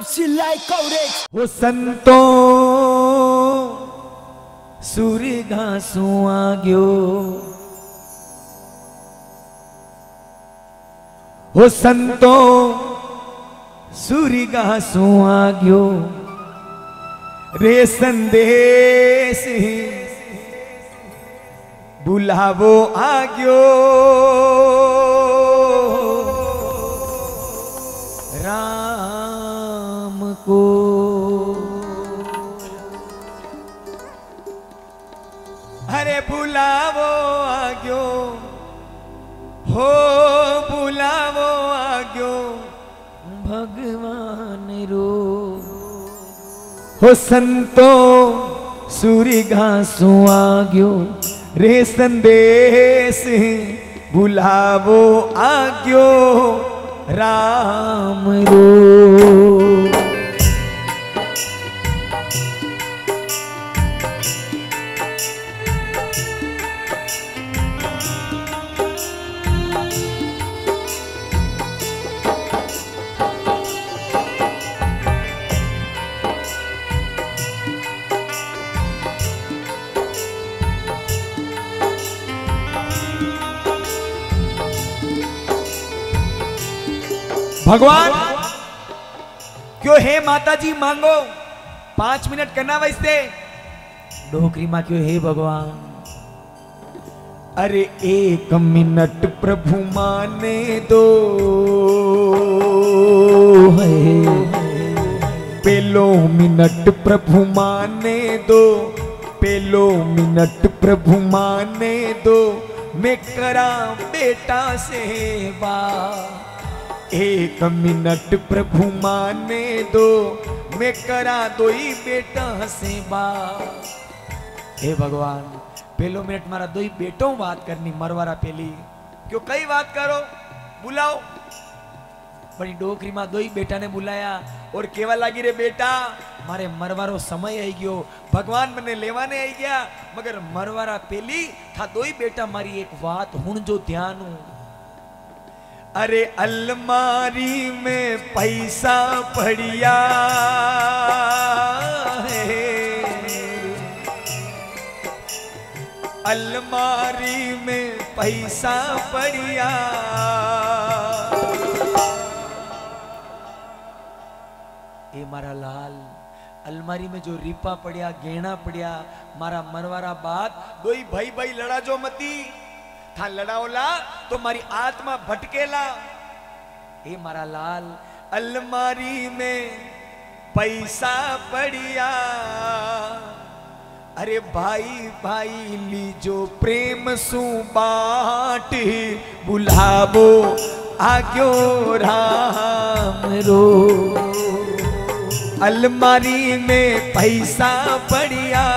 हो संतो सूर्य घासू आग्यो, हो संतो सूर्य घासू आग्यो, रे संदेश बुलावो आग्यो, राम को अरे बुलावो आग्यो, हो बुलावो आग्यो भगवान रो, हो संतो सूर्य घासू आग्यो, रे संदेश बुलावो आग्यो, राम रो। भगवान क्यों हे माता जी मांगो 5 मिनट करना वैसे डोकरी मां क्यों हे भगवान, अरे 1 मिनट प्रभु माने दो, पेलो मिनट प्रभु माने दो, पेलो मिनट प्रभु माने दो, मैं करा बेटा सेवा, 1 मिनट प्रभु माने दो, मैं करा दो ही बेटा सेवा। हे भगवान पहलो मिनट मारा दो ही बेटों बात करनी मरवारा पेली क्यों कई बात करो बुलाओ, बड़ी डोकरी मां दो ही बेटा ने बुलाया और केवा लागी रे बेटा मारे मरवारो समय आई गयो, भगवान मने लेवाने आई गया, मगर मरवारा पेली था दो ही बेटा मारी एक बात हुण जो ध्यान हूं, अरे अलमारी में पैसा पड़िया है, अलमारी में पैसा पड़िया, ए मारा लाल अलमारी में जो रीपा पड़िया गहना पड़िया, मारा मरवारा बात दो ही भाई भाई लड़ा जो मती था लड़ाओला तो मारी आत्मा भटकेला, हे मारा लाल अलमारी में पैसा पड़िया, अरे भाई भाई लीजो प्रेम सु बाट, बुलावो आग्यो राम रो, अलमारी में पैसा पड़िया,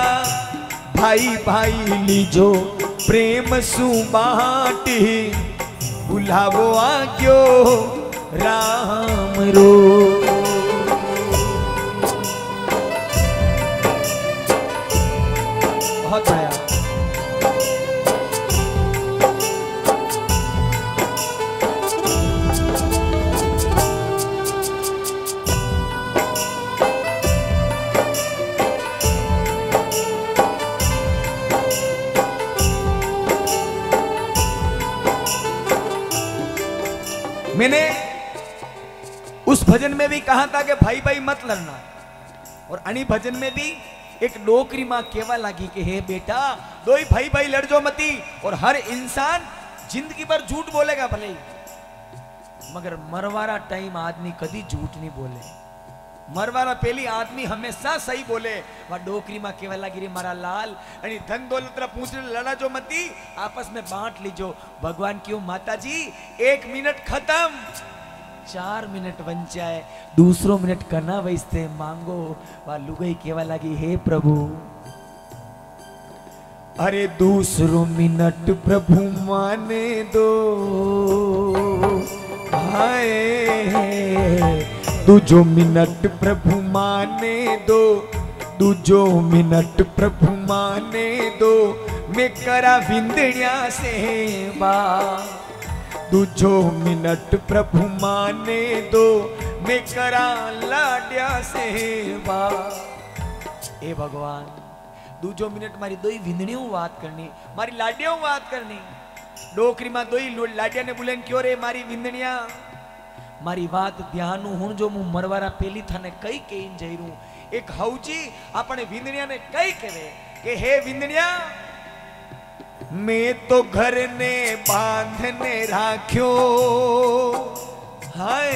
भाई भाई लीजो प्रेम सुबाटी, बुलावो आग्यो राम रो। बहुत आया मैंने उस भजन में भी कहा था कि भाई भाई मत लड़ना, और अनी भजन में भी एक डोकरी मां केवा लगी कि हे बेटा दो ही भाई भाई लड़ जो मती, और हर इंसान जिंदगी भर झूठ बोलेगा भले ही, मगर मरवारा टाइम आदमी कभी झूठ नहीं बोले, मरवारा पहली आदमी हमेशा सही बोले। वह डोकरी मां केवा लगी रे मारा लाल अनी धन दौलत पूछ लड़ा जो मती, आपस में बांट लीजो। भगवान क्यों माता जी 1 मिनट खत्म, 4 मिनट बन जाए, दूसरो मिनट करना वैसे मांगो। वह लुगाई केवा लगी हे प्रभु, अरे दूसरो मिनट प्रभु माने दो, हाय दूजो मिनट प्रभु माने दो, दूजो मिनट प्रभु माने दो, मैं करा विंदड़िया सेवा, दूजो मिनट प्रभु माने दो, मैं करा लाड्या सेवा। ए भगवान दूजो मिनिट मारी दोई विंदणियों बात करनी, मारी लाड्याओं बात करनी। डोकरी में दोई लाड्या ने बोले क्यों रे मारी विंदणिया, मारी बात ध्यान हूं जो मु मरवारा पेली थाने कई कहीं जई रू। एक हौजी अपने विंदणिया ने कई कहे कि हे विंदणिया मैं तो घर ने बांधने राख्यो, हाय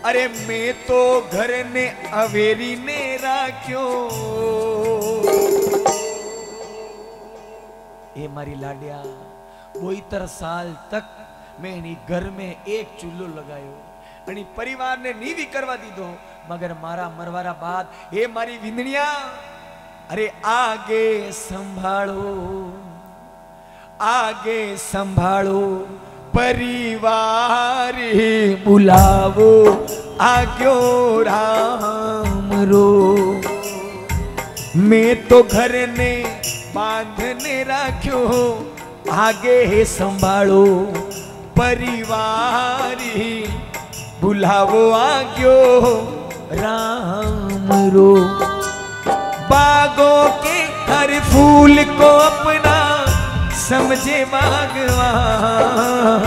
अरे मैं तो घर ने अवेरी ने राख्यो। ए मारी लाडिया 72 साल तक मैं एनी घर में एक चूल्हो लगायो आणि परिवार ने नीवी करवा दीधो, मगर मारा मरवारा बाद ए मारी विंदणिया अरे आगे संभालो परिवार बुलावो आग्यो राम रो। मैं तो घर ने बांधने राख्यो, आगे संभालो परिवार बुलावो आग्यो राम रो। बागों के हर फूल को अपना समझे बागवान,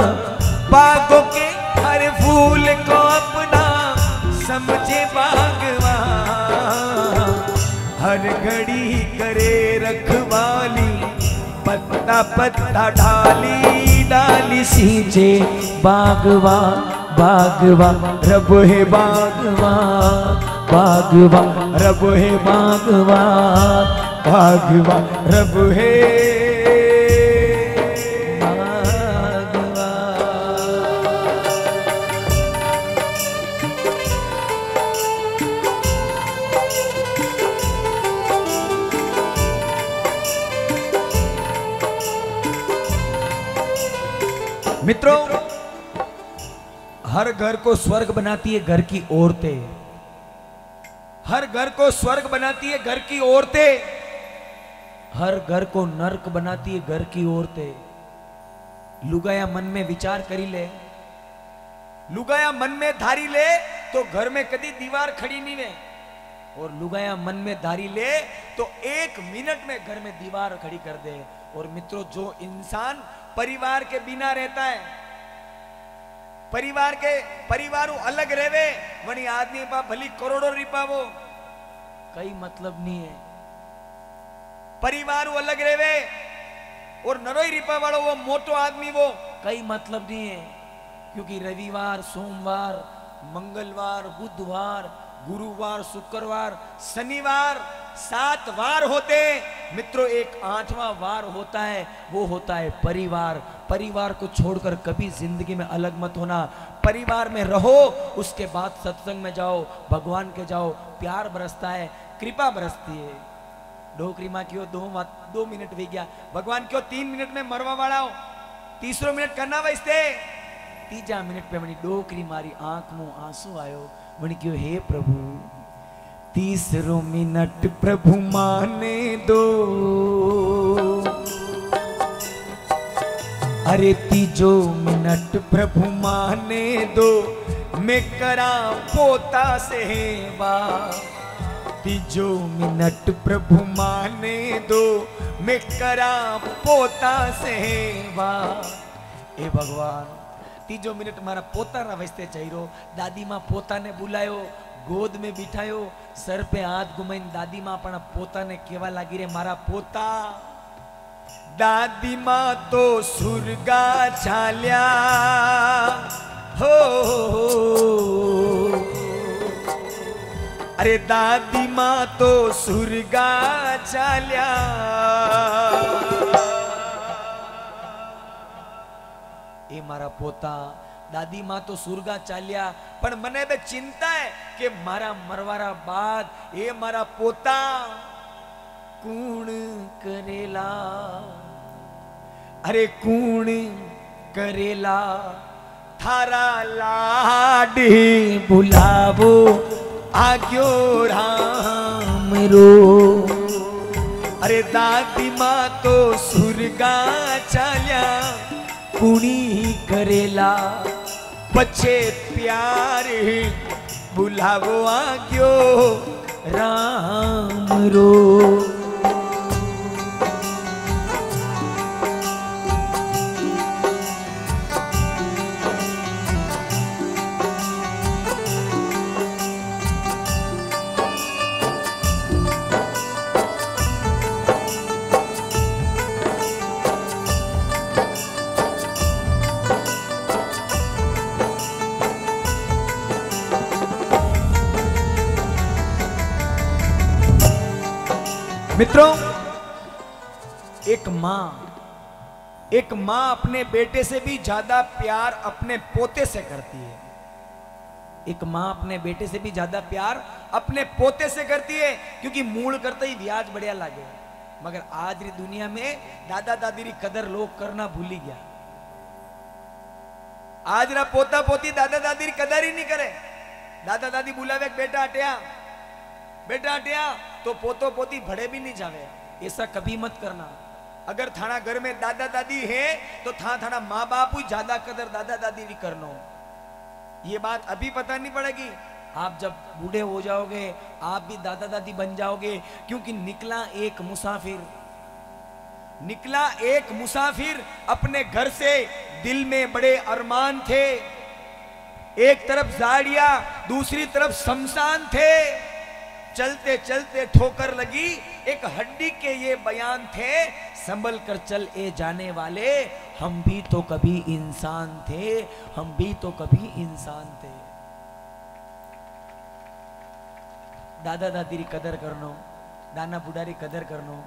बागों के हर फूल को अपना समझे बागवान। हर घड़ी करे रखवाली पत्ता पत्ता डाली डाली सींचे बागवान, बागवान रब है बागवान, बागवान रब है बागवान, बागवान रब है मित्रों। हर घर को स्वर्ग बनाती है घर की औरतें, हर घर को स्वर्ग बनाती है घर की औरतें, हर घर को नरक बनाती है घर की औरतें। लुगाया मन में विचार करी ले, लुगाया मन में धारी ले तो घर में कभी दीवार खड़ी नहीं है, और लुगाया मन में धारी ले तो 1 मिनट में घर में दीवार खड़ी कर दे। और मित्रों जो इंसान परिवार के बिना रहता है, परिवार अलग रहवे वनी आदमी पा भली करोड़ों रुपया वो कई मतलब नहीं है। परिवार अलग रहवे और नरोई रुपया वालों वो मोटो आदमी वो कई मतलब नहीं है, क्योंकि रविवार सोमवार मंगलवार बुधवार गुरुवार शुक्रवार शनिवार 7 वार होते। मित्रों एक 8वां वार होता है, वो होता है परिवार। परिवार को छोड़कर कभी जिंदगी में अलग मत होना, परिवार में रहो, उसके बाद सत्संग में जाओ, भगवान के जाओ, प्यार बरसता है, कृपा बरसती है। डोकरी मां क्यों 2 मिनट भी गया, भगवान क्यों 3 मिनट में मरवा वाला हो, 3रो मिनट करना वैसे 3जा मिनट पे मनी डोकरी मारी आंख मुंह आंसू आयो, मनी क्यों हे प्रभु 3रो मिनट प्रभु माने दो, अरे 3जो मिनट प्रभु माने दो, मैं करा पोता सेवा। 3जो मिनट प्रभु माने दो, मैं करा पोता सेवा। ए भगवान 3जो मिनट मारा पोता ना वस्ते चाहिए। दादी माँ पोता ने बुलायो, गोद में बिठायो, सर पे हाथ घुमाईने दादी माँ अपना पोता ने केवा लागी रे मारा पोता। दादी माँ तो सुरगा चाल्या हो, अरे दादी माँ तो सुरगा चाल्या। ए मारा पोता दादी माँ तो सुरगा चाल्या, पण मने बे चिंता है कि मारा मरवारा बाद ए मारा पोता कूण करेला, अरे कूण करेला। थारा लाडी बुलावो आग्यो राम रो, अरे दादी माँ तो सुरगा चाल्या कुणी करेला। बच्चे प्यार बुलावो आग्यो राम रो। मित्रों, एक माँ अपने बेटे से भी ज्यादा प्यार अपने पोते से करती है। एक माँ अपने बेटे से भी ज्यादा प्यार अपने पोते से करती है, क्योंकि मूल करते ही ब्याज बढ़िया लागे। मगर आज री दुनिया में दादा दादी री कदर लोग करना भूली गया। आज रा पोता पोती दादा दादी री कदर ही नहीं करे। दादा दादी बुलावे बेटा हटिया, बेटा हटिया, तो पोतो पोती भड़े भी नहीं जावे। ऐसा कभी मत करना। अगर थाना घर में दादा दादी है तो थाना माँ बाप ही ज्यादा कदर दादा दादी भी करनो। ये बात अभी पता नहीं पड़ेगी, आप जब बूढ़े हो जाओगे आप भी दादा दादी बन जाओगे। क्योंकि निकला एक मुसाफिर अपने घर से, दिल में बड़े अरमान थे। एक तरफ झाड़ियां दूसरी तरफ शमशान थे। चलते चलते ठोकर लगी, एक हड्डी के ये बयान थे, संभल कर चल ए जाने वाले, हम भी तो कभी इंसान थे, हम भी तो कभी इंसान थे। दादा दादी री कदर करनो, दाना बुढ़ा री कदर करनो।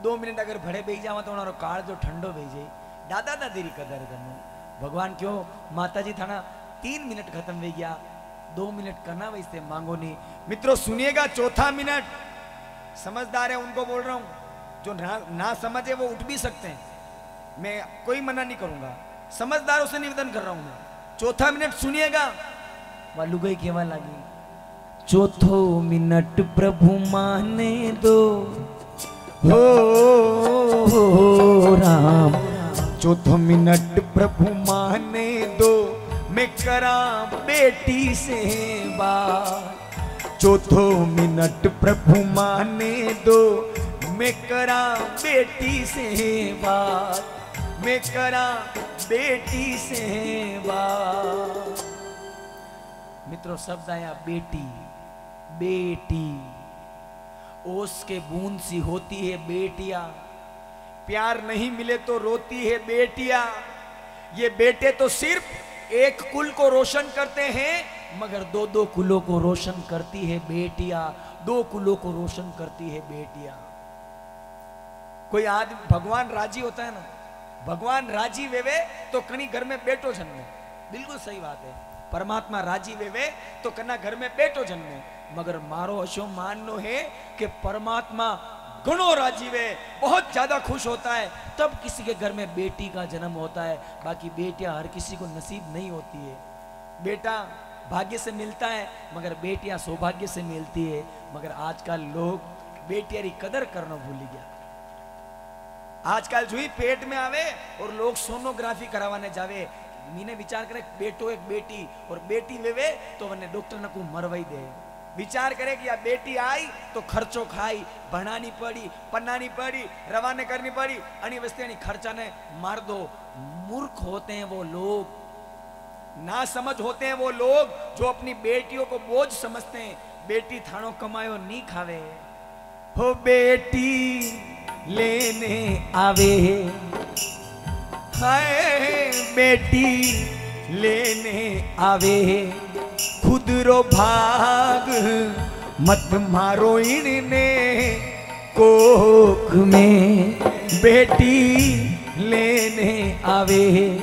2 मिनट अगर भड़े बेही जावा तो उन्हारो काल जो ठंडो बेही जाए। दादा दादी री कदर करनो। भगवान क्यों माता जी थाना 3 मिनट खत्म हो गया, 2 मिनट करना वैसे मांगो नहीं। मित्रों सुनिएगा, चौथा मिनट समझदार है उनको बोल रहा हूं, जो ना समझे वो उठ भी सकते हैं, मैं कोई मना नहीं करूंगा। समझदारों से निवेदन कर रहा हूं मैं। चौथा मिनट सुनिएगा। वालू गई केवा लगी, चौथो मिनट प्रभु माने दो हो राम, चौथो मिनट प्रभु माने दो, मैं करा बेटी से बात। चौथो मिनट प्रभु माने दो, मैं करा बेटी से बात, मैं करा बेटी से बात। मित्रों शब्द आया बेटी, बेटी ओस के बूंद सी होती है बेटियां, प्यार नहीं मिले तो रोती है बेटियां। ये बेटे तो सिर्फ एक कुल को रोशन करते हैं, मगर 2-2 कुलों को रोशन करती है बेटियां, 2 कुलों को रोशन करती है बेटियां। कोई आदमी भगवान राजी होता है ना, भगवान राजी वेवे तो कहीं घर में बेटो जन्मे, बिल्कुल सही बात है। परमात्मा राजी वेवे तो कना घर में बेटो जन्मे, मगर मारो अशो माननो है कि परमात्मा घणो राजी वे, बहुत ज्यादा खुश होता है तब किसी के घर में बेटी का जन्म होता है। बाकी बेटियां हर किसी को नसीब नहीं होती है। बेटा भाग्य से मिलता है, मगर बेटियां सौभाग्य से मिलती है। मगर आजकल लोग बेटियां की कदर करना भूल गया। आजकल जो ही पेट में आवे और लोग सोनोग्राफी करावाने जावे, मीने विचार करे बेटो एक बेटी और बेटी लेवे तो वने डॉक्टर ने को मरवाई दे। विचार करे कि या बेटी आई तो खर्चो खाई, बनानी पड़ी, पन्नानी पड़ी, रवाने करनी पड़ी, अनि वस्ते अनि खर्चा ने मार दो। मूर्ख होते हैं वो लोग, ना समझ होते हैं वो लोग जो अपनी बेटियों को बोझ समझते हैं। बेटी थानो कमायो नहीं खावे, हो बेटी लेने आवे, हाय बेटी लेने आवे, खुद रो भाग मत मारो इनने कोख में। बेटी लेने आवे,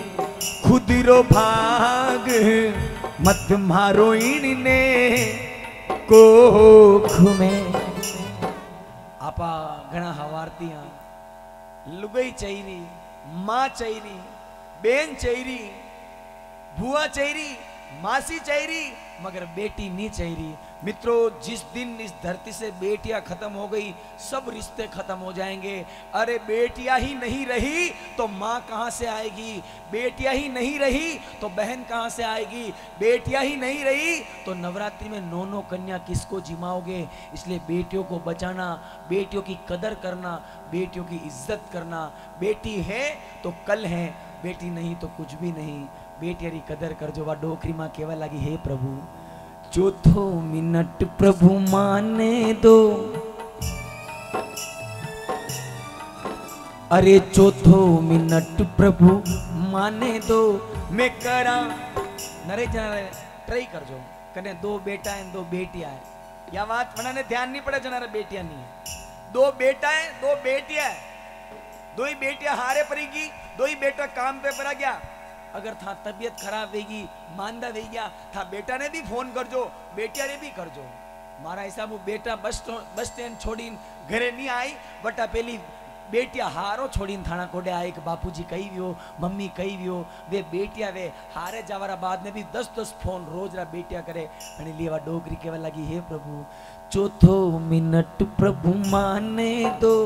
खुद रो भाग मत मारो इनने कोख में। आपा घना हवारतियां लुगाई चाहिए, माँ चाहिए, बेन चाहिए, बुआ चाहिए, मासी चाहिए, मगर बेटी नहीं चाहिए। मित्रों, जिस दिन इस धरती से बेटियां खत्म हो गई, सब रिश्ते खत्म हो जाएंगे। अरे बेटियां ही नहीं रही तो माँ कहाँ से आएगी? बेटियां ही नहीं रही तो बहन कहाँ से आएगी? बेटियां ही नहीं रही तो नवरात्रि में 9 कन्या किसको जिमाओगे? इसलिए बेटियों को बचाना, बेटियों की कदर करना, बेटियों की इज्जत करना। बेटी है तो कल है, बेटी नहीं तो कुछ भी नहीं। बेटियारी कदर कर जो वा डोकरी माँ केवा लगी, हे प्रभु चौथो मिनट प्रभु माने दो, अरे चौथो मिनट प्रभु माने दो, मैं करा नरे जना ट्राई कर जो कने 2 बेटा है 2 बेटियां है। या बात मना ने ध्यान नहीं पड़े जना बेटियां नहीं है, 2 बेटा है 2 बेटियां है। 2 ही बेटियां हारे पड़ेगी, 2 ही बेटा काम पे पड़ा गया। अगर था तबीयत खराब होगी, मांदा हो गया था, बेटा ने भी फोन कर जो, बेटिया ने भी कर जो। मारा हिसाब बेटा बस स्टैंड छोड़ी घरे नहीं आई, बटा पहली बेटिया हारो छोड़ी थाना कोडे आए कि बापूजी कही भी हो, मम्मी कही भी हो। वे बेटिया वे हारे जावारा बाद में भी 10-10 फोन रोज रा बेटिया करे। अने लेवा डोगरी केवा लगी, हे प्रभु चौथो मिनट प्रभु माने दो,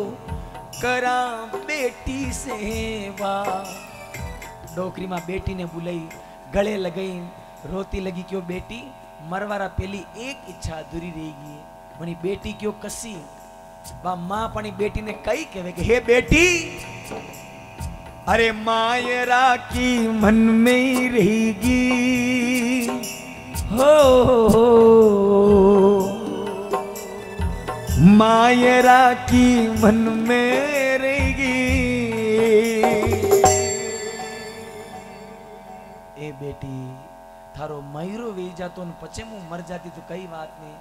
करा बेटी सेवा। डोकरी माँ बेटी ने बुलाई, गले लगाई, रोती लगी, क्यों बेटी मरवारा पहली एक इच्छा अधूरी रहेगी। मनी बेटी क्यों कसी बा माँ पनी बेटी ने कई कहे कि हे बेटी, अरे मायरा की मन में ही रहेगी हो, मायरा की मन में रहेगी। ए बेटी थारो मयूरो वे जातो न पचे मु मर जाती तो कई बात नहीं,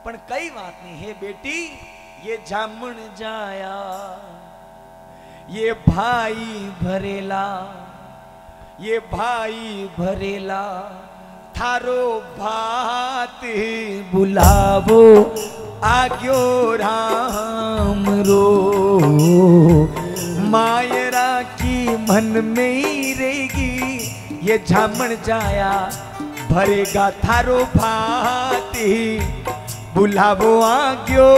पण कई बात नहीं। हे बेटी ये जामण जाया, ये भाई भरेला, ये भाई भरेला, थारो भात बुलावो आग्यो राम रो, मायरा की मन में ही रहेगी, ये जामण जाया भरेगा थारो भाती, बुलावो आग्यो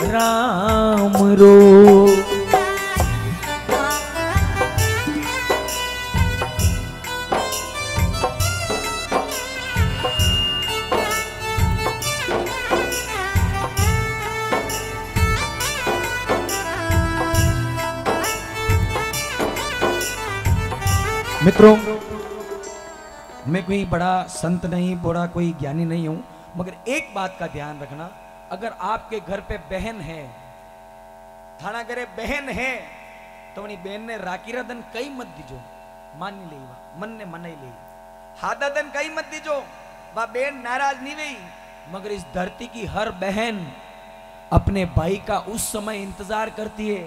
राम रो। मित्रों, मैं कोई बड़ा संत नहीं, बड़ा कोई ज्ञानी नहीं हूं, मगर एक बात का ध्यान रखना, अगर आपके घर पे बहन है, थाना घरे बहन है, तो अपनी बहन ने राखी रदन कई मत दीजो, मान नहीं ले, मन ने मनाई ले, हादादन कई मत दीजो, वह बहन नाराज नहीं हुई। मगर इस धरती की हर बहन अपने भाई का उस समय इंतजार करती है।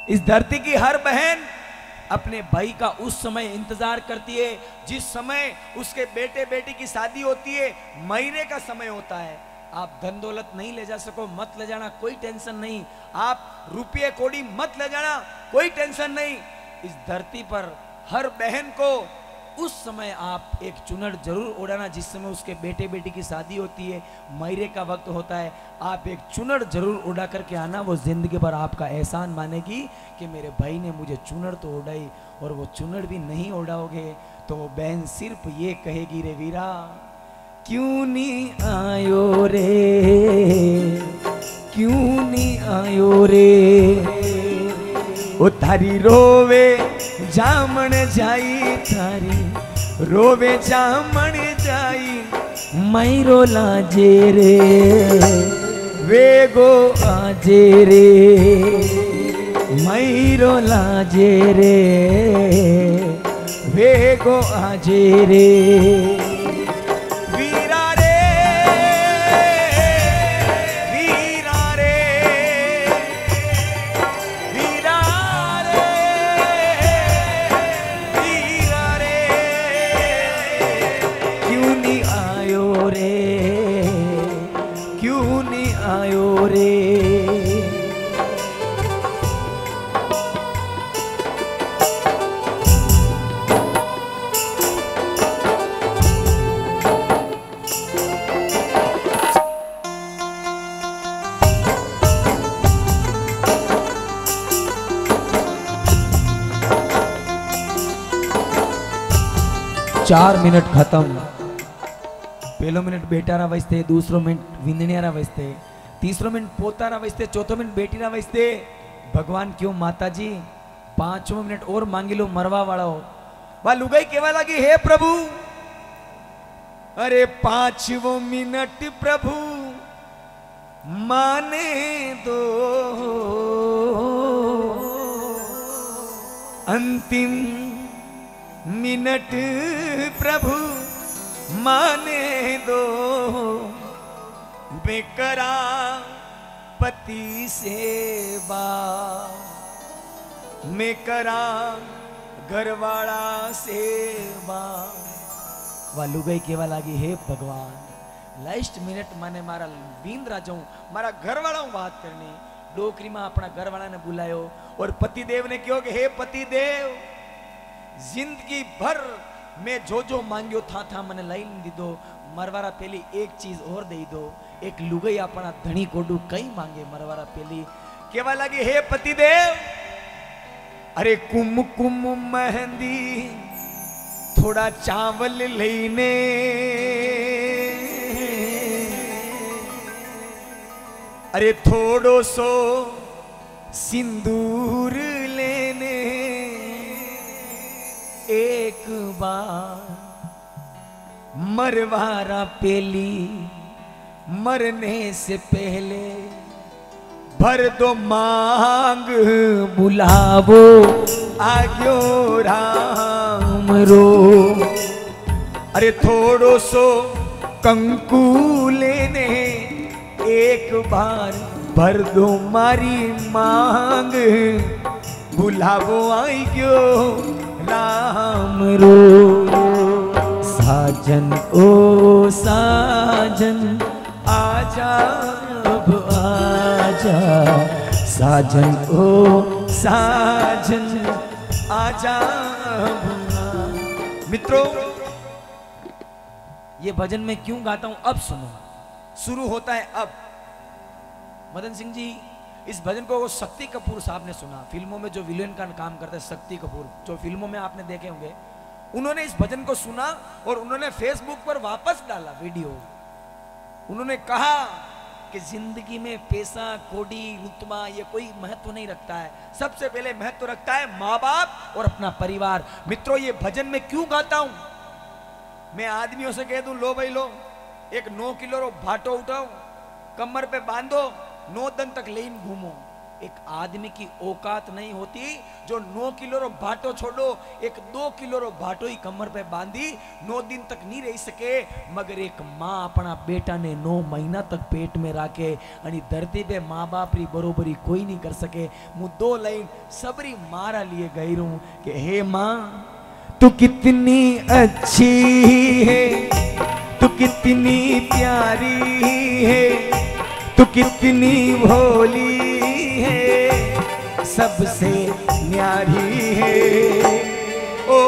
इस धरती की हर बहन अपने भाई का उस समय इंतजार करती है जिस समय उसके बेटे बेटी की शादी होती है, महीने का समय होता है। आप धन दौलत नहीं ले जा सको, मत ले जाना, कोई टेंशन नहीं। आप रुपये कोड़ी मत ले जाना, कोई टेंशन नहीं। इस धरती पर हर बहन को उस समय आप एक चुनर जरूर उड़ाना, जिस समय उसके बेटे बेटी की शादी होती है, महीने का वक्त होता है, आप एक चुनर जरूर उड़ा करके आना। वो जिंदगी भर आपका एहसान मानेगी कि मेरे भाई ने मुझे चुनर तो उड़ाई, और वो चुनर भी नहीं उड़ाओगे तो वो बहन सिर्फ ये कहेगी, रे वीरा क्यों नहीं आयो रे, क्यों नहीं आयो रे, ओ थारी रोवे जामण जाई, थारी रोवे जामण जाई, मैरो लाजे रे वेगो आजे रे, मैरो लाजे रे वेगो आजे रे। 4 मिनट खत्म। पहलो मिनट बेटारा वजते, दूसरो मिनट विंदनियारा वजते, तीसरो मिनट पोतारा वजते, चौथो मिनट बेटीरा वजते। भगवान क्यों माता जी 5वां मिनट और मांगी लो मरवा वाला हो। वह लुगाई केवा लगी, हे प्रभु अरे 5वां मिनट प्रभु माने दो, अंतिम मिनट प्रभु माने दो, बेकरा पति सेवा मैं करा घरवाड़ा सेवा। वालू गई केवा लागी, हे भगवान लास्ट मिनट माने मारा वींद्रा जाऊं, मारा घरवाड़ा बात करनी। डोकरी में अपना घरवाड़ा ने बुलायो और पतिदेव ने कहो कि हे पतिदेव जिंदगी भर मैं जो जो मांगियो था मने लई दीदो, मरवारा पहली एक चीज और दे दो। एक लुगाई अपना धनी कोडू कई मांगे, मरवारा पहली केवा लगी, हे पतिदेव अरे कुमकुम मेहंदी थोड़ा चावल लेने, अरे थोड़ो सो सिंदूर लेने, एक बार मरवारा पेली मरने से पहले भर दो मांग, बुलावो आग्यो राम रो। अरे थोड़ो सो कंकु लेने, एक बार भर दो मारी मांग, बुलावो आग्यो राम रो। साजन ओ साजन आजा अब आजा, साजन ओ साजन आजा। मित्रों ये भजन मैं क्यों गाता हूं अब सुनो, शुरू होता है अब। मदन सिंह जी इस भजन को वो शक्ति कपूर साहब ने सुना, फिल्मों में जो विलेन का काम करते हैं शक्ति कपूर, जो फिल्मों में आपने देखे होंगे, उन्होंने इस भजन को सुना और उन्होंने फेसबुक पर वापस डाला वीडियो। उन्होंने कहा कि जिंदगी में पैसा कोड़ी रुतबा ये कोई महत्व नहीं रखता है, सबसे पहले महत्व रखता है माँ बाप और अपना परिवार। मित्रों ये भजन में क्यों गाता हूं, मैं आदमियों से कह दूं लो भाई लो एक 9 किलो रो भाटो उठाओ, कमर पे बांधो, 9 दिन तक लेन घूमो। एक आदमी की औकात नहीं होती जो 9 किलो रो भाटो छोड़ो, एक 2 किलो रो भाटो ही कमर पे बांधी 9 दिन तक नहीं रह सके। मगर एक माँ अपना बेटा ने 9 महीना तक पेट में राखे आणि धरती पे माँ बाप री बरोबरी कोई नहीं कर सके। मु 2 लाइन सबरी मारा लिए गई रू कि हे माँ तू कितनी अच्छी है, तू कितनी प्यारी है, तू कितनी भोली है, सबसे न्यारी है। ओ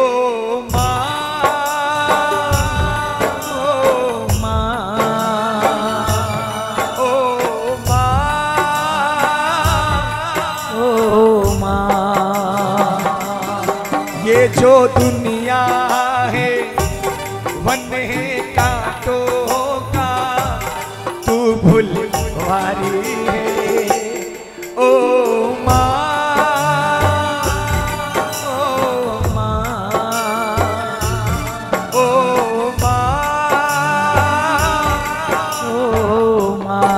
माँ, ओ माँ, ओ माँ, ओ माँ, ये जो दुनिया है वन है कांटों का, तू भुलवारी है। ओ माँ, ओ माँ, ओ माँ, ओ माँ।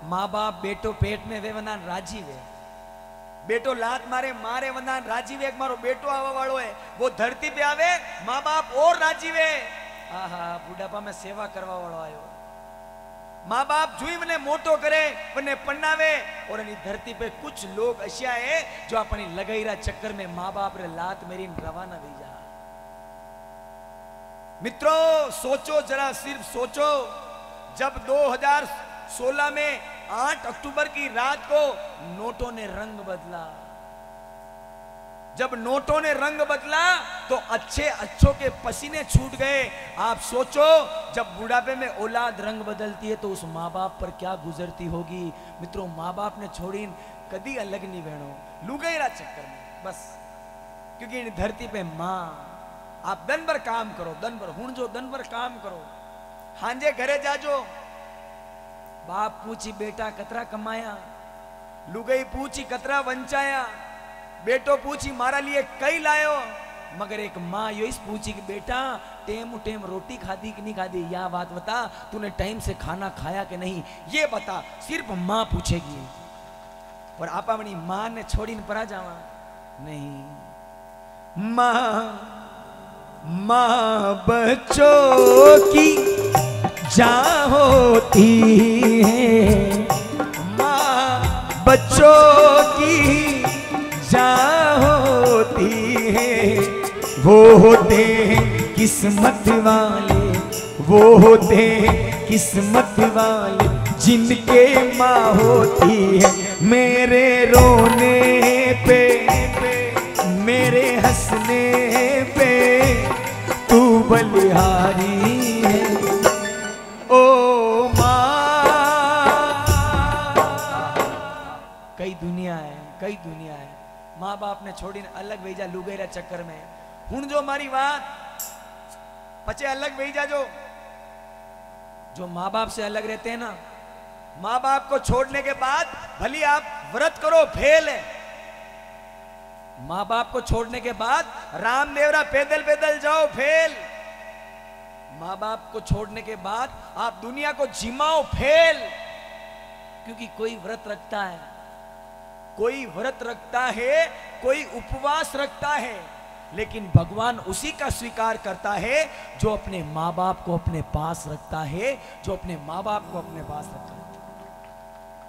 माँ बाप बेटो पेट में वे वनान राजी वे, बेटो लात मारे मारे वनान राजी वे। एक मारो बेटो आवा वालो है वो धरती पे आवे माँ बाप और राजी वे। आहा बुढ़ापा में सेवा करवा वालो आयो। माँ बाप जुई मने मोटो करे मने पन्नावे और इनी धरती पे कुछ लोग ऐसा है जो अपनी लगाईरा चक्कर में माँ बाप रे लात मेरी रवाना वी जा। मित्रों सोचो जरा, सिर्फ सोचो, जब 2016 में 8 अक्टूबर की रात को नोटों ने रंग बदला। जब नोटों ने रंग बदला तो अच्छों के पसीने छूट गए। आप सोचो, जब बुढ़ापे में औलाद रंग बदलती है तो उस माँ बाप पर क्या गुजरती होगी। मित्रों, माँ बाप ने छोड़ी कदी अलग नहीं बहनो लुगाईरा चक्कर में बस, क्योंकि इन धरती पे माँ आप दिन भर काम करो, दिन भर हुण जो दिन भर काम करो, हांजे घरे जाजो, बाप पूछी बेटा कतरा कमाया, लुगाई पूछी कतरा वंचाया, बेटो पूछी मारा लिए कई लायो, मगर एक माँ यो इस पूछी कि बेटा टेम टेम रोटी खादी कि नहीं खादी, या बात बता, तूने टाइम से खाना खाया कि नहीं, ये बता। सिर्फ माँ पूछेगी। और आप अपनी माँ ने छोड़ी न परा जावा नहीं। माँ बच्चों की जान होती है, माँ बच्चों की जान होती है, वो होते हैं किस्मत वाले, वो होते हैं किस्मत वाले, जिनके माँ होती है। मेरे रोने पे मेरे हंसने पे तू बलिहारी है, ओ माँ। कई दुनिया है, कई दुनिया है। माँ बाप ने छोड़ी अलग भेजा लुगाईरा चक्कर में। हुण जो मारी बात पचे अलग भेजा, जो माँ बाप से अलग रहते हैं ना, माँ बाप को छोड़ने के बाद भली आप व्रत करो फेल है, माँ बाप को छोड़ने के बाद रामदेवरा पैदल पैदल जाओ फेल, माँ बाप को छोड़ने के बाद आप दुनिया को जिमाओ फेल। क्योंकि कोई व्रत रखता है, कोई व्रत रखता है, कोई उपवास रखता है, लेकिन भगवान उसी का स्वीकार करता है जो अपने माँ बाप को अपने पास रखता है, जो अपने माँ बाप को अपने पास रखता है।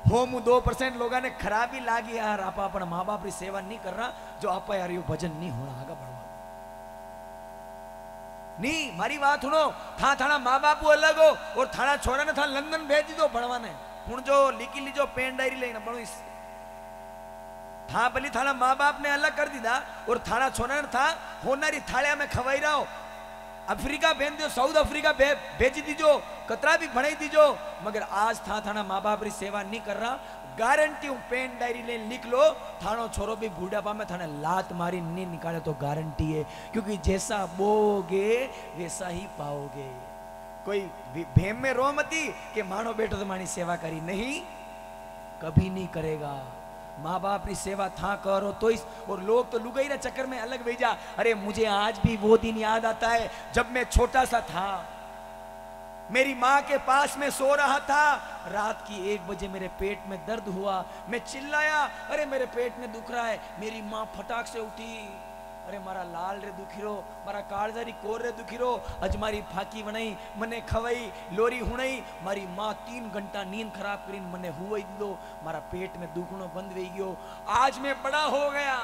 हो मु 2% लोगों ने खराबी लागी यार, आप अपना माँ बाप की सेवा नहीं कर रहा, जो आप यार यो भजन नहीं होना आगे बढ़वा नहीं। मारी बात सुनो, था थाना माँ बाप अलग हो और थाना छोरा ने था लंदन भेज दी दो भणवाने। हुण जो लिखी लीजो पेन डायरी लेना बनो इस था भली थाना माँ बाप ने अलग कर दीदा और थाना छोरा ने था होनारी थालिया में खवाई रहो, अफ्रीका भेज दो, साउथ अफ्रीका भेज दीजो, कतरा भी भणाई दीजो, मगर आज था थाना माँ बाप की सेवा नहीं कर रहा। गारंटी हूं, पेन डायरी ले लिख लो, थानो छोरो भी बूढ़ापा में थाने लात मारी नहीं निकाले तो गारंटी है, क्योंकि जैसा बोगे वैसा ही पाओगे। कोई भेम में रो मती कि मानो बेटो तो मानी सेवा करी नहीं, कभी नहीं करेगा। माँ बाप की सेवा था करो तो इस, और लोग तो लुगाईरा चक्कर में अलग भेजा। अरे मुझे आज भी वो दिन याद आता है जब मैं छोटा सा था, मेरी माँ के पास में सो रहा था, रात की 1 बजे मेरे पेट में दर्द हुआ, मैं चिल्लाया अरे मेरे पेट में दुख रहा है। मेरी माँ फटाक से उठी, अरे मारा लाल रे दुखी रो, मारा कालजारी कोर रे दुखी रो, अज मारी फाकी बनाई, मने खवाई, लोरी हुणाई। मारी माँ 3 घंटा नींद खराब करी, मने हुई दो, मारा पेट में दुखनो बंद हो गयो। आज मैं बड़ा हो गया,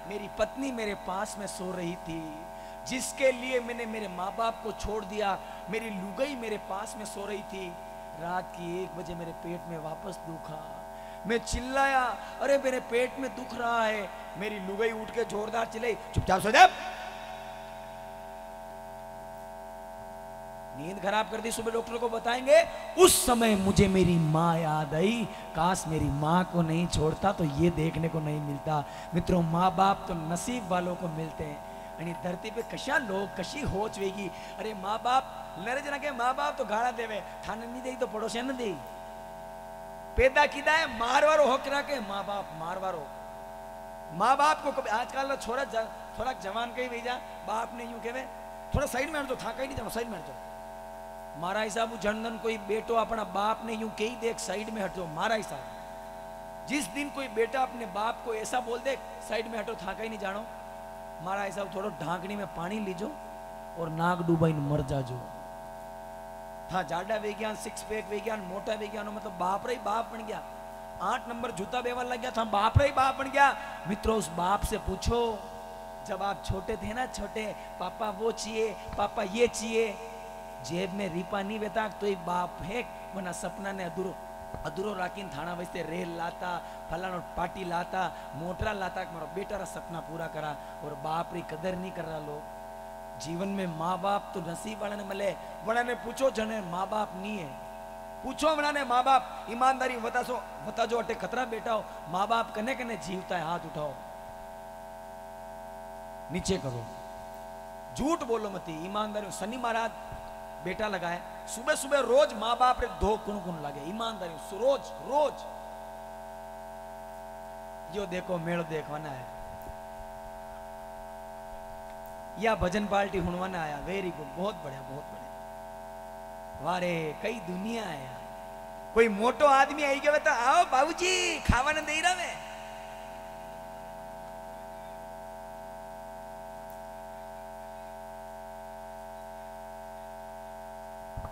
मेरी पत्नी मेरे पास में सो रही थी, जिसके लिए मैंने मेरे माँ बाप को छोड़ दिया, मेरी लुगाई मेरे पास में सो रही थी। रात की 1 बजे मेरे पेट में वापस दुखा, मैं चिल्लाया अरे मेरे पेट में दुख रहा है। मेरी लुगाई उठ के जोरदार चिल्लाई चुपचाप सो जा, नींद खराब कर दी, सुबह डॉक्टर को बताएंगे। उस समय मुझे मेरी माँ याद आई, काश मेरी माँ को नहीं छोड़ता तो ये देखने को नहीं मिलता। मित्रों, माँ बाप तो नसीब वालों को मिलते हैं, आणि धरती पे कशा लोग कशी होच वेगी। अरे माँ बाप नरेजना के माँ बाप तो गाड़ा देवे, थाने नहीं दे तो पड़ोसिया न दे, पैदा किदा है मारवारो होकरा के माँ बाप मारवारो। माँ बाप को कभी आजकल छोरा थोड़ा जवान कहीं भेजा, बाप ने यूं कहे थोड़ा साइड में हट जाओ, था कहीं नहीं जाओ, साइड में हट जाओ। मारा हिसाब जनधन कोई बेटो अपना बाप ने यूं कही देख साइड में हट जाओ, मारा हिसाब जिस दिन कोई बेटा अपने बाप को ऐसा बोल दे साइड में हटो, था कहीं नहीं जानो, मारा हिसाब थोड़ा ढांकनी में पानी लीजो और नाक डूबाई मर जाजो। था जाडा विज्ञान, 6 पैक विज्ञान, मोटा विज्ञान, मतलब बाप रे बाप बन गया, 8 नंबर जूता बेवा लग गया था, बाप रे बाप बन गया। मित्रों, उस बाप से पूछो जब आप छोटे थे ना, छोटे, पापा वो चाहिए, पापा ये चाहिए, जेब में रिपा नहीं बेता तो एक बाप है, वरना सपना ने अधूरो अधूरो राखी थाना वस्ते रेल लाता, फलानो पार्टी लाता, मोटरा लाता, मारो बेटा रा सपना पूरा करा, और बाप री कदर नहीं कर रहा लोग। जीवन में माँ बाप तो नसीब वाला ने मिले, वड़ा ने पूछो जने माँ बाप नहीं है, पूछो वड़ा ने माँ बाप ईमानदारी बता जो अटे खतरा बेटा हो, माँ बाप कने कने जीवता है, हाथ उठाओ नीचे करो, झूठ बोलो मती, ईमानदारी। शनि महाराज बेटा लगाए, सुबह सुबह रोज माँ बाप रे धो कुण लगे, ईमानदारी रोज रोज। यो देखो मेल देखवाना है या भजन पार्टी हुनवाना आया, वेरी गुड, बहुत बढ़िया बहुत बढ़िया। वारे कई दुनिया है यार, कोई मोटो आदमी आई गया तो आओ बाबूजी खावा दे रहा मैं,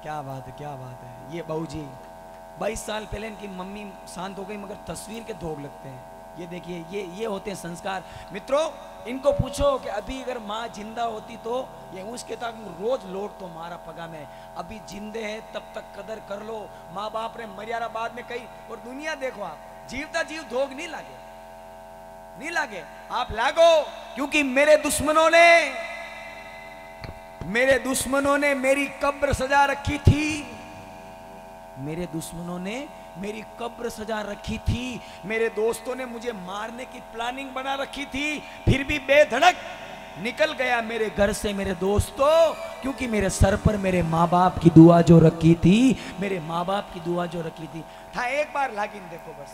क्या बात है क्या बात है। ये बाबूजी 22 साल पहले इनकी मम्मी शांत हो गई मगर तस्वीर के धोख लगते हैं। ये देखिए ये होते हैं संस्कार। मित्रों इनको पूछो कि अभी अगर माँ जिंदा होती तो ये उसके तक रोज लौट तो मारा पगा में, अभी जिंदे हैं तब तक कदर कर लो, माँ बाप ने मर्यादा बाद में कही। और दुनिया देखो आप, जीवता जीव धोख नहीं लागे आप लागो, क्योंकि मेरे दुश्मनों ने मेरी कब्र सजा रखी थी, मेरे दुश्मनों ने मेरी कब्र सजा रखी थी, मेरे दोस्तों ने मुझे मारने की प्लानिंग बना रखी थी, फिर भी बेधड़क निकल गया मेरे घर से मेरे दोस्तों, क्योंकि मेरे सर पर मेरे माँ बाप की दुआ जो रखी थी, मेरे माँ बाप की दुआ जो रखी थी। था एक बार लागिन देखो बस,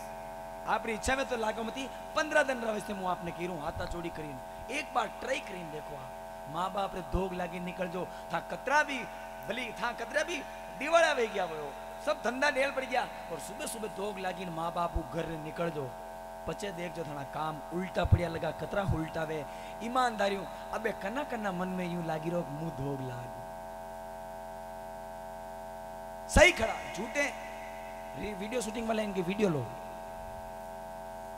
आपकी इच्छा में तो लागो मती 15 दिन रहे मुँह आपने कीरू हाथा चोड़ी करीन, एक बार ट्राई करीन देखो आप, माँ बाप रे धोग लागी निकल जो था कतरा भी भली था कतरा भी दिवाड़ा वे गया वो सब धंधा ढेल पड़ गया, और सुबह सुबह धोग लागी माँ बाप घर निकल जो पचे देख जो थाना काम उल्टा पड़िया लगा, कतरा उल्टा वे ईमानदारियों। अबे कना कना मन में यूं लागी रो मुंह धोग लाग सही खड़ा, झूठे वीडियो शूटिंग वाले इनकी वीडियो लो,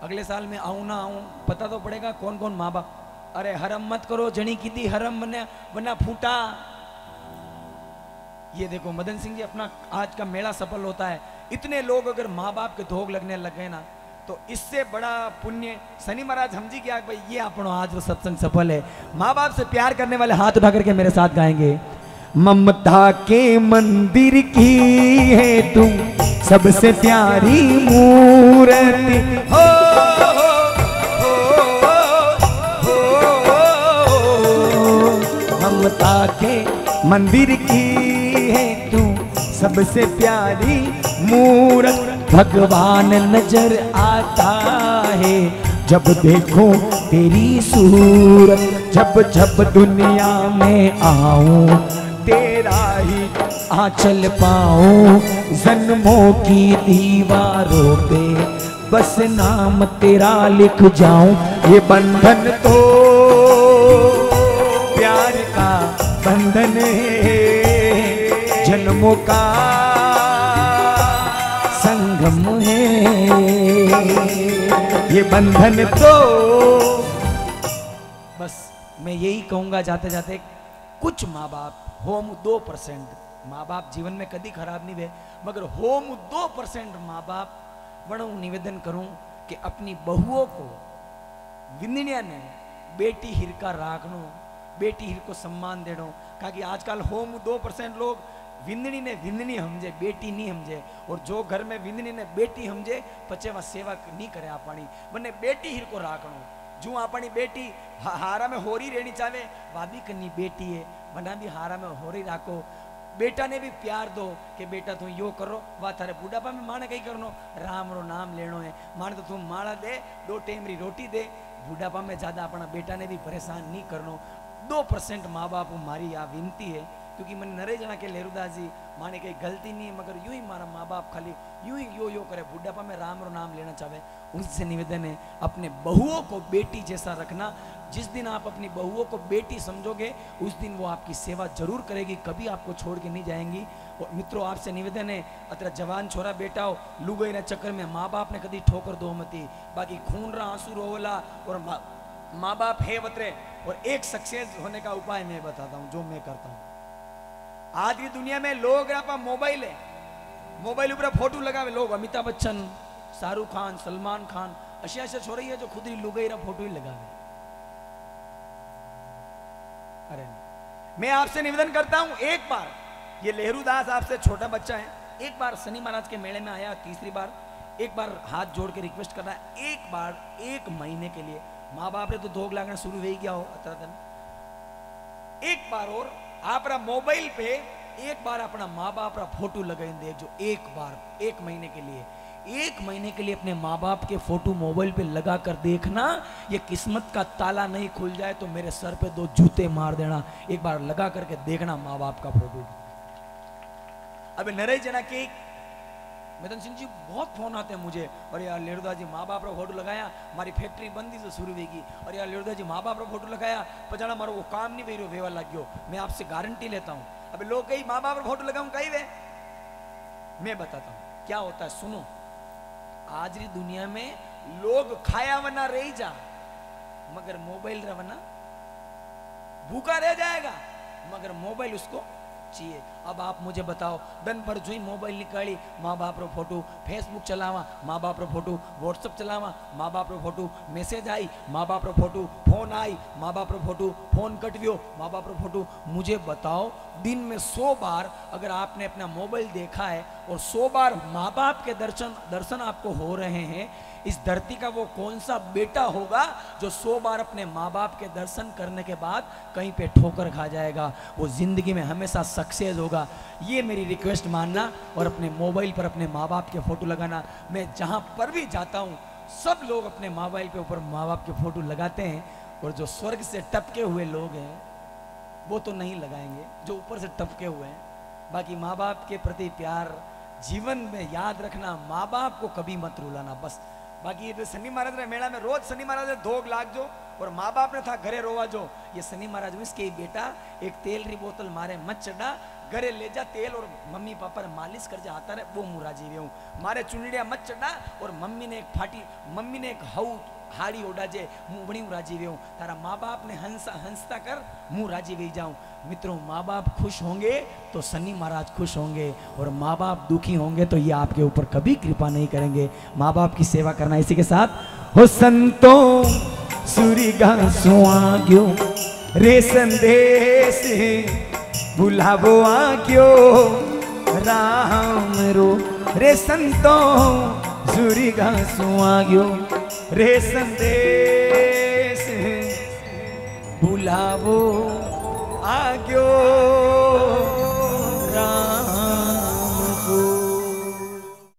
अगले साल में आऊं ना आऊं पता तो पड़ेगा कौन कौन माँ बाप। अरे हरम मत करो, जनी की दी हरम बना फूटा। ये देखो मदन सिंह जी अपना आज का मेला सफल होता है, इतने लोग अगर माँ बाप के धोख लगने लग गए ना तो इससे बड़ा पुण्य शनि महाराज हम जी क्या भाई, ये अपनो आज वो सत्संग सफल है। माँ बाप से प्यार करने वाले हाथ उठा करके मेरे साथ गाएंगे। ममता के मंदिर की है तू सबसे प्यारी मूर्ति हो, ममता के मंदिर की है तू सबसे प्यारी मूरत, भगवान नजर आता है जब देखो तेरी सूरत, जब जब दुनिया में आऊं तेरा ही आंचल पाऊं, जन्मों की दीवारों पे बस नाम तेरा लिख जाऊं, ये बंधन तो प्यार का बंधन है, जन्मों का संगम है, ये बंधन तो। बस मैं यही कहूंगा जाते जाते, कुछ माँ बाप होम 2%, माँ बाप जीवन में कभी खराब नहीं हुए मगर होम 2% माँ बाप बड़ा निवेदन करूं कि अपनी बहुओं को विंदनिया ने बेटी हिरका राखनो, बेटी हिर को सम्मान देनो, क्योंकि आजकल होम 2% लोग विंदनी ने विंदनी समझे, बेटी नहीं समझे, और जो घर में विंदनी ने बेटी समझे पचे वह सेवा नहीं करे आपनी, बने बेटी हिर को राखनो। जो अपनी बेटी हारा में होरी रहनी चाहे भाभी कन्नी बेटी है, बना भी हारा में होरी राखो, बेटा ने भी प्यार दो कि बेटा तू यो करो, वह थारे बुढ़ापा में माने कहीं करनो, राम रो नाम लेनो है, माने तो तू माला दे 2 टाइम री रोटी दे, बुढ़ापा में ज्यादा अपना बेटा ने भी परेशान नहीं करनो। 2% माँ बाप मारी आ विनती है, क्योंकि मैंने नरे जना के लेरुदास जी माने कहीं गलती नहीं है मगर यूं ही मारा माँ बाप खाली यूं ही यो करे, बुढ़ापा में राम रो नाम लेना चाहे। उनसे निवेदन है अपने बहुओं को बेटी जैसा रखना, जिस दिन आप अपनी बहुओं को बेटी समझोगे उस दिन वो आपकी सेवा जरूर करेगी, कभी आपको छोड़ के नहीं जाएंगी। और मित्रों आपसे निवेदन है, अतरा जवान छोरा बेटा हो लुगई ना चक्कर में माँ बाप ने कभी ठोकर दो मती, बाकी खून रा आंसू रोवला और माँ बाप है बतरे। और एक सक्सेस होने का उपाय मैं बताता हूँ जो मैं करता हूँ। आज की दुनिया में लोग मोबाइल है, मोबाईल ઉપર फोटो लगावे लोग, अमिताभ बच्चन, शाहरुख खान, सलमान खान, अशा अशा छोरी है जो खुद ही लुगाईरा फोटो ही लगावे। अरे मैं आपसे निवेदन करता हूं, एक बार ये लहरू दास आपसे छोटा बच्चा है, एक बार शनि महाराज के मेले में आया, तीसरी बार एक बार हाथ जोड़ के रिक्वेस्ट कर रहा है, एक बार 1 महीने के लिए माँ बाप ने तो धोख लागना शुरू हो गया हो अतरतन, एक बार और आप मोबाइल पे एक बार अपना माँ बाप का फोटो लगाई दे, जो एक बार 1 महीने के लिए, 1 महीने के लिए अपने माँ बाप के फोटो मोबाइल पे लगा कर देखना, ये किस्मत का ताला नहीं खुल जाए तो मेरे सर पे 2 जूते मार देना। एक बार लगा करके देखना माँ बाप का फोटो। अबे नरेश जना के मदन सिंह जी बहुत फोन आते हैं मुझे, और यार लेरुदा जी माँ बाप का फोटो लगाया, हमारी फैक्ट्री बंदी से शुरू होगी, और यार लेरुदा जी माँ बाप का फोटो लगाया, पचाना मारो वो काम नहीं वेरो वेवा लग गयो। मैं आपसे गारंटी लेता हूँ, अबे लोग कहीं माँ बाप का फोटो लगाऊं कहीं वे, मैं बताता हूँ क्या होता है, सुनो। आज की दुनिया में लोग खाया वना रह जा, मगर मोबाइल रवना भूखा रह जाएगा, मगर मोबाइल उसको चाहिए। अब आप मुझे बताओ, दिन भर जो ही मोबाइल निकाली, माँ बाप रो फोटो, फेसबुक चलावा माँ बाप रो फोटो, व्हाट्सअप चलावा माँ बाप रो फोटो, मैसेज आई माँ बाप रो फोटो, फोन आई माँ बाप रो फोटो, फोन कटवियो माँ बाप रो फोटो। मुझे बताओ, दिन में 100 बार अगर आपने अपना मोबाइल देखा है और 100 बार माँ बाप के दर्शन आपको हो रहे हैं, इस धरती का वो कौन सा बेटा होगा जो 100 बार अपने माँ बाप के दर्शन करने के बाद कहीं पे ठोकर खा जाएगा, वो जिंदगी में हमेशा सक्सेस होगा। ये मेरी रिक्वेस्ट मानना, और अपने मोबाइल पर अपने माँ बाप के फोटो लगाना। मैं जहाँ पर भी जाता हूँ सब लोग अपने मोबाइल के ऊपर माँ बाप के फोटो लगाते हैं, और जो स्वर्ग से टपके हुए लोग हैं वो तो नहीं लगाएंगे, जो ऊपर से टपके हुए हैं। बाकी माँ बाप के प्रति प्यार जीवन में याद रखना, माँ बाप को कभी मत रुलाना बस। बाकी ये शनि महाराज रे मेला में रोज शनि महाराज धोग लाग जो, और माँ बाप ने था घरे रोवा जो, ये शनि महाराज इसके बेटा एक तेल री बोतल मारे मत चढ़ा, घरे ले जा तेल और मम्मी पापा ने मालिश कर जा आता रहे, वो मुरा जीवे हूँ। मारे चुनड़िया मत चढ़ा, और मम्मी ने एक हाउ हाड़ी ओढ़ा जे मुँह बड़ी राजी वे हूँ। तारा माँ बाप ने हंसता कर मुँह राजी वे जाऊँ। मित्रों, माँ बाप खुश होंगे तो शनि महाराज खुश होंगे, और माँ बाप दुखी होंगे तो ये आपके ऊपर कभी कृपा नहीं करेंगे। माँ बाप की सेवा करना। इसी के साथ हो संतों सूरी गा सुआग्यो रे संदेश बुलावो आग्यो राम रो रे संतों सूरी गा सुआग्यो रे संदेश बुलावो आग्यो